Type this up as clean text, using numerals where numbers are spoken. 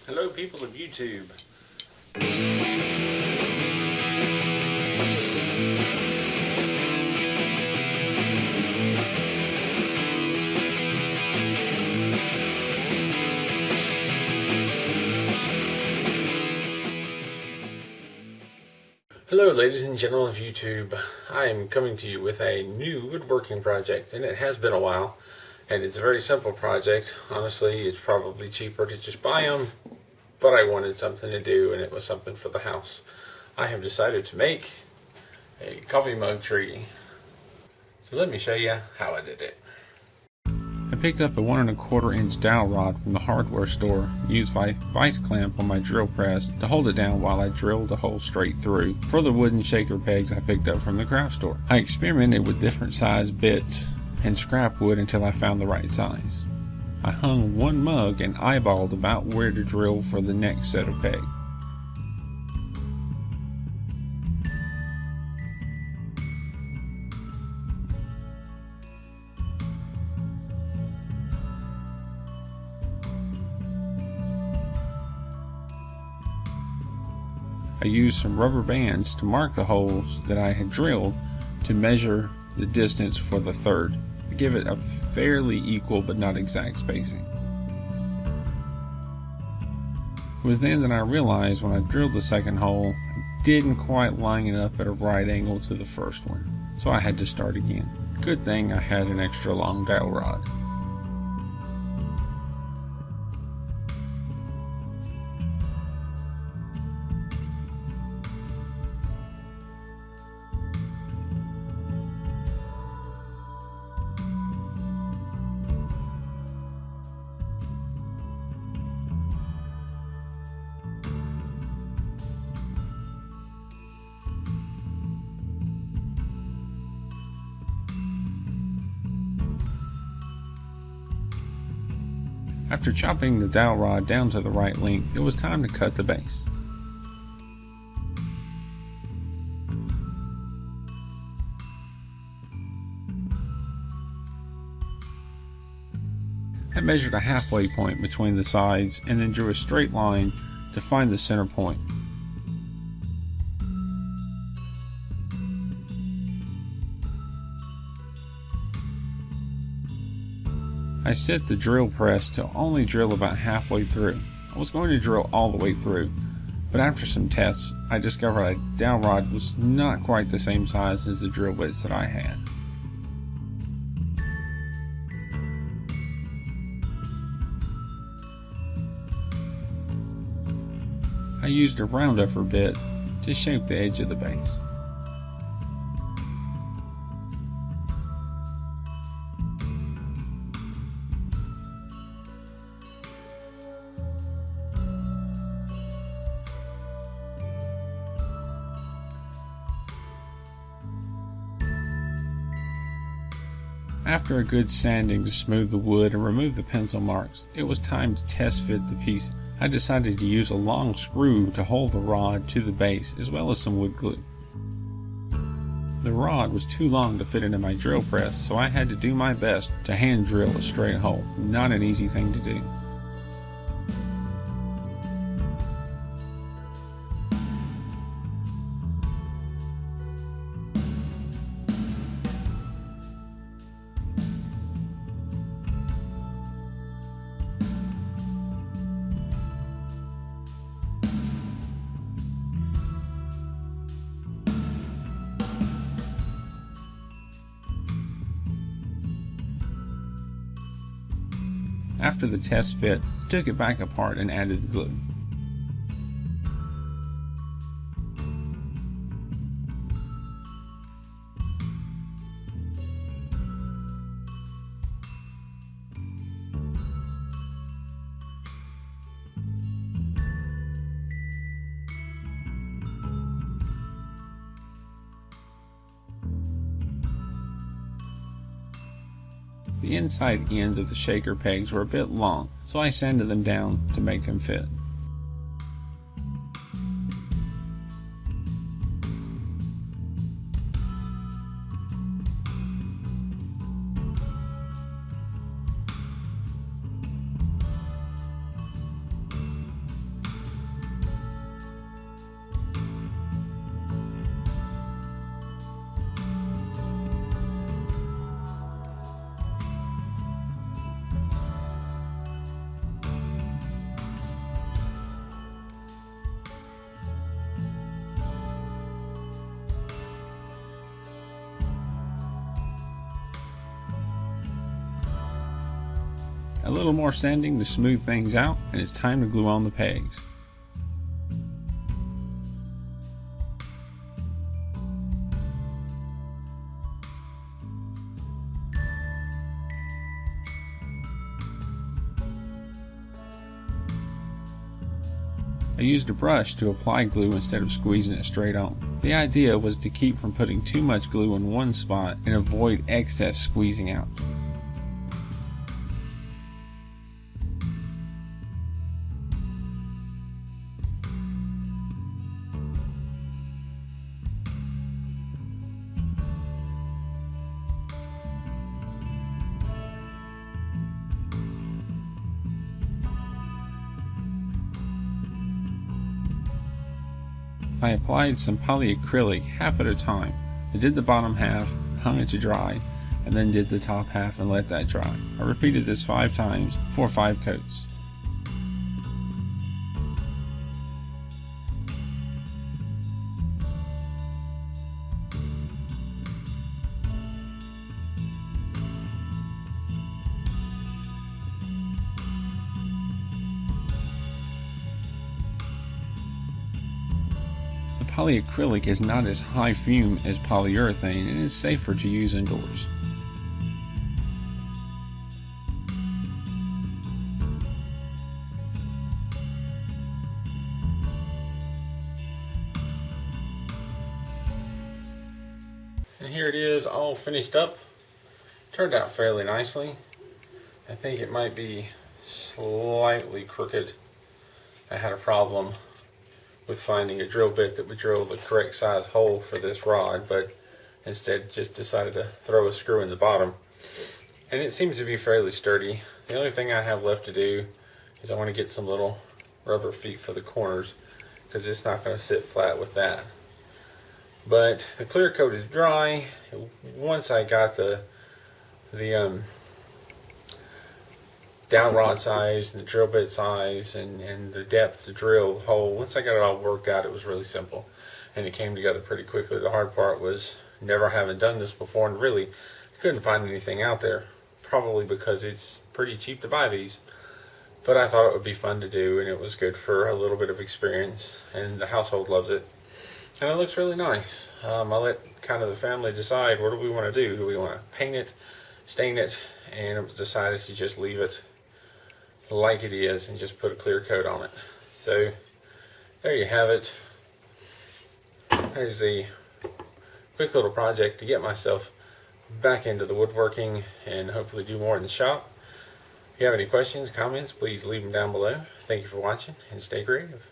Hello, people of YouTube. Hello, ladies and gentlemen of YouTube. I am coming to you with a new woodworking project, and it has been a while. And it's a very simple project. Honestly, it's probably cheaper to just buy them, but I wanted something to do, and it was something for the house. I have decided to make a coffee mug tree. So let me show you how I did it. I picked up a 1¼ inch dowel rod from the hardware store, used my vice clamp on my drill press to hold it down while I drilled the hole straight through. For the wooden shaker pegs I picked up from the craft store. I experimented with different size bits and scrap wood until I found the right size. I hung one mug and eyeballed about where to drill for the next set of pegs. I used some rubber bands to mark the holes that I had drilled to measure the distance for the third, to give it a fairly equal but not exact spacing. It was then that I realized when I drilled the second hole, I didn't quite line it up at a right angle to the first one, so I had to start again. Good thing I had an extra long dowel rod. After chopping the dowel rod down to the right length, it was time to cut the base. I measured a halfway point between the sides and then drew a straight line to find the center point. I set the drill press to only drill about halfway through. I was going to drill all the way through, but after some tests, I discovered a dowel rod was not quite the same size as the drill bits that I had. I used a roundifer bit to shape the edge of the base. After a good sanding to smooth the wood and remove the pencil marks, it was time to test fit the piece. I decided to use a long screw to hold the rod to the base, as well as some wood glue. The rod was too long to fit into my drill press, so I had to do my best to hand drill a straight hole. Not an easy thing to do. After the test fit, I took it back apart and added the glue. The inside ends of the shaker pegs were a bit long, so I sanded them down to make them fit. A little more sanding to smooth things out, and it's time to glue on the pegs. I used a brush to apply glue instead of squeezing it straight on. The idea was to keep from putting too much glue in one spot and avoid excess squeezing out. I applied some polyacrylic half at a time. I did the bottom half, hung it to dry, and then did the top half and let that dry. I repeated this 5 times for 5 coats. Polyacrylic is not as high fume as polyurethane and is safer to use indoors. And here it is, all finished up. Turned out fairly nicely. I think it might be slightly crooked. I had a problem with finding a drill bit that would drill the correct size hole for this rod, but instead just decided to throw a screw in the bottom. And it seems to be fairly sturdy. The only thing I have left to do is I want to get some little rubber feet for the corners, because it's not going to sit flat with that. But the clear coat is dry. Once I got the dowel rod size and the drill bit size and the depth to drill the hole, once I got it all worked out, it was really simple and it came together pretty quickly. The hard part was never having done this before, and really couldn't find anything out there, probably because it's pretty cheap to buy these. But I thought it would be fun to do, and it was good for a little bit of experience, and the household loves it, and it looks really nice. I'll let kind of the family decide, what do we want to do? Do we want to paint it, stain it? And it was decided to just leave it like it is and just put a clear coat on it. So there you have it. There's a quick little project to get myself back into the woodworking and hopefully do more in the shop. If you have any questions, comments, please leave them down below. Thank you for watching and stay creative.